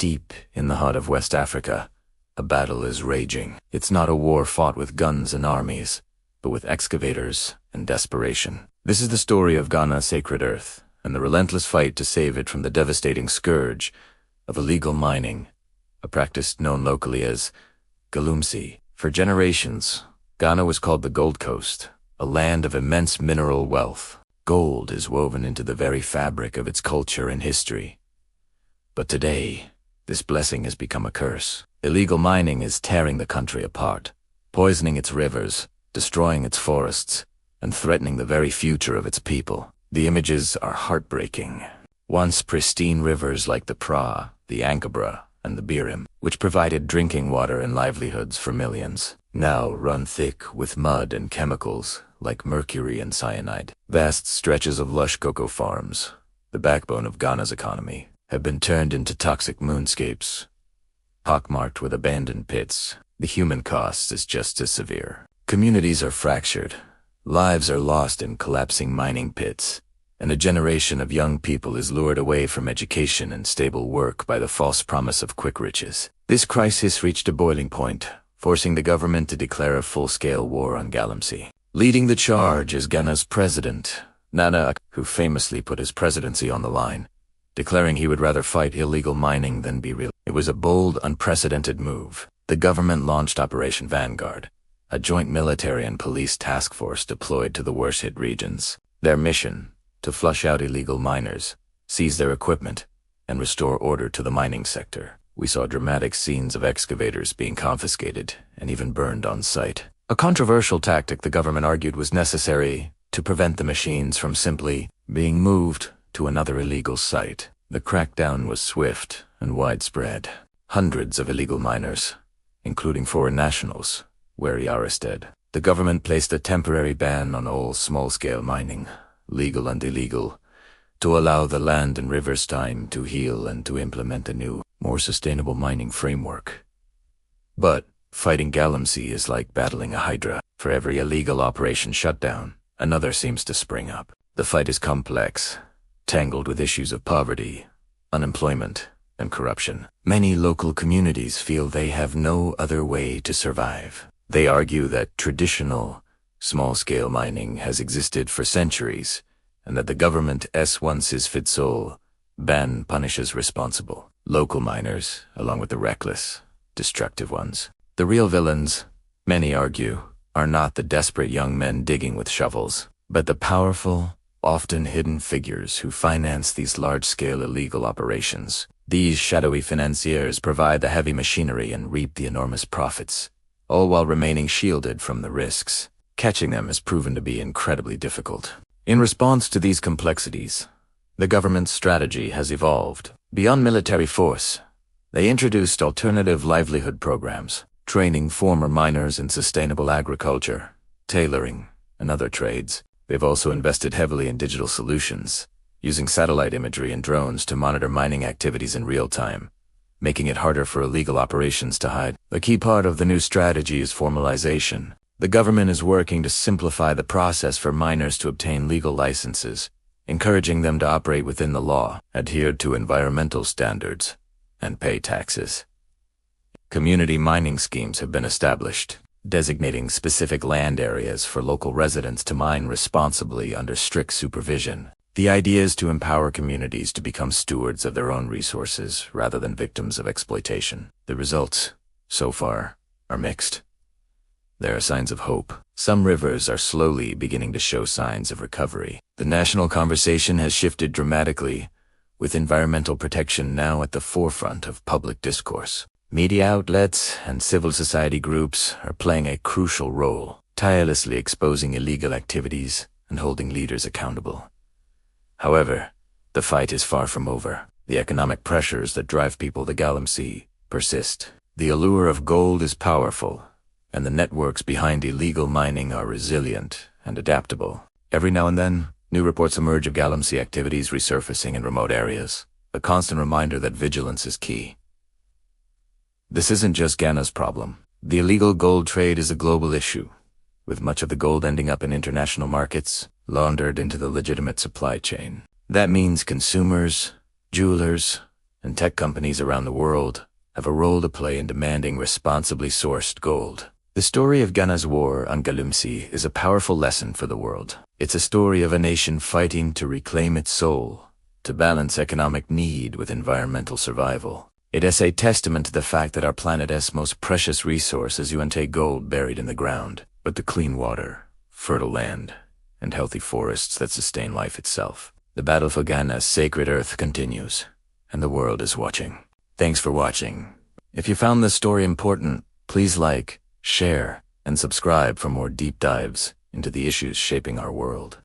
Deep in the heart of West Africa, a battle is raging. It's not a war fought with guns and armies, but with excavators and desperation. This is the story of Ghana's sacred earth, and the relentless fight to save it from the devastating scourge of illegal mining, a practice known locally as galamsey. For generations, Ghana was called the Gold Coast, a land of immense mineral wealth. Gold is woven into the very fabric of its culture and history. But today, this blessing has become a curse. Illegal mining is tearing the country apart, poisoning its rivers, destroying its forests, and threatening the very future of its people. The images are heartbreaking. Once pristine rivers like the Pra, the Ankabra, and the Birim, which provided drinking water and livelihoods for millions, now run thick with mud and chemicals like mercury and cyanide. Vast stretches of lush cocoa farms, the backbone of Ghana's economy, have been turned into toxic moonscapes, pockmarked with abandoned pits. The human cost is just as severe. Communities are fractured, lives are lost in collapsing mining pits, and a generation of young people is lured away from education and stable work by the false promise of quick riches. This crisis reached a boiling point, forcing the government to declare a full-scale war on galamsey. Leading the charge is Ghana's president, Nana, who famously put his presidency on the line, declaring he would rather fight illegal mining than be real. It was a bold, unprecedented move. The government launched Operation Vanguard, a joint military and police task force deployed to the worst-hit regions. Their mission, to flush out illegal miners, seize their equipment, and restore order to the mining sector. We saw dramatic scenes of excavators being confiscated and even burned on site. A controversial tactic the government argued was necessary to prevent the machines from simply being moved to another illegal site. The crackdown was swift and widespread. Hundreds of illegal miners, including foreign nationals, were arrested. The government placed a temporary ban on all small-scale mining, legal and illegal, to allow the land and rivers time to heal and to implement a new, more sustainable mining framework. But fighting galamsey is like battling a hydra. For every illegal operation shut down, another seems to spring up. The fight is complex, tangled with issues of poverty, unemployment, and corruption. Many local communities feel they have no other way to survive. They argue that traditional, small-scale mining has existed for centuries, and that the government's one-size-fits-all ban punishes responsible local miners, along with the reckless, destructive ones. The real villains, many argue, are not the desperate young men digging with shovels, but the powerful, often hidden figures who finance these large-scale illegal operations. These shadowy financiers provide the heavy machinery and reap the enormous profits, all while remaining shielded from the risks. Catching them has proven to be incredibly difficult. In response to these complexities, the government's strategy has evolved. Beyond military force, they introduced alternative livelihood programs, training former miners in sustainable agriculture, tailoring, and other trades. They've also invested heavily in digital solutions, using satellite imagery and drones to monitor mining activities in real time, making it harder for illegal operations to hide. A key part of the new strategy is formalization. The government is working to simplify the process for miners to obtain legal licenses, encouraging them to operate within the law, adhere to environmental standards, and pay taxes. Community mining schemes have been established, designating specific land areas for local residents to mine responsibly under strict supervision. The idea is to empower communities to become stewards of their own resources rather than victims of exploitation. The results, so far, are mixed. There are signs of hope. Some rivers are slowly beginning to show signs of recovery. The national conversation has shifted dramatically, with environmental protection now at the forefront of public discourse. Media outlets and civil society groups are playing a crucial role, tirelessly exposing illegal activities and holding leaders accountable. However, the fight is far from over. The economic pressures that drive people to galamsey persist. The allure of gold is powerful, and the networks behind illegal mining are resilient and adaptable. Every now and then, new reports emerge of galamsey activities resurfacing in remote areas, a constant reminder that vigilance is key. This isn't just Ghana's problem. The illegal gold trade is a global issue, with much of the gold ending up in international markets, laundered into the legitimate supply chain. That means consumers, jewelers, and tech companies around the world have a role to play in demanding responsibly sourced gold. The story of Ghana's war on Galamsey is a powerful lesson for the world. It's a story of a nation fighting to reclaim its soul, to balance economic need with environmental survival. It is a testament to the fact that our planet's most precious resource is gold buried in the ground, but the clean water, fertile land, and healthy forests that sustain life itself. The battle for Ghana's sacred earth continues, and the world is watching. Thanks for watching. If you found this story important, please like, share, and subscribe for more deep dives into the issues shaping our world.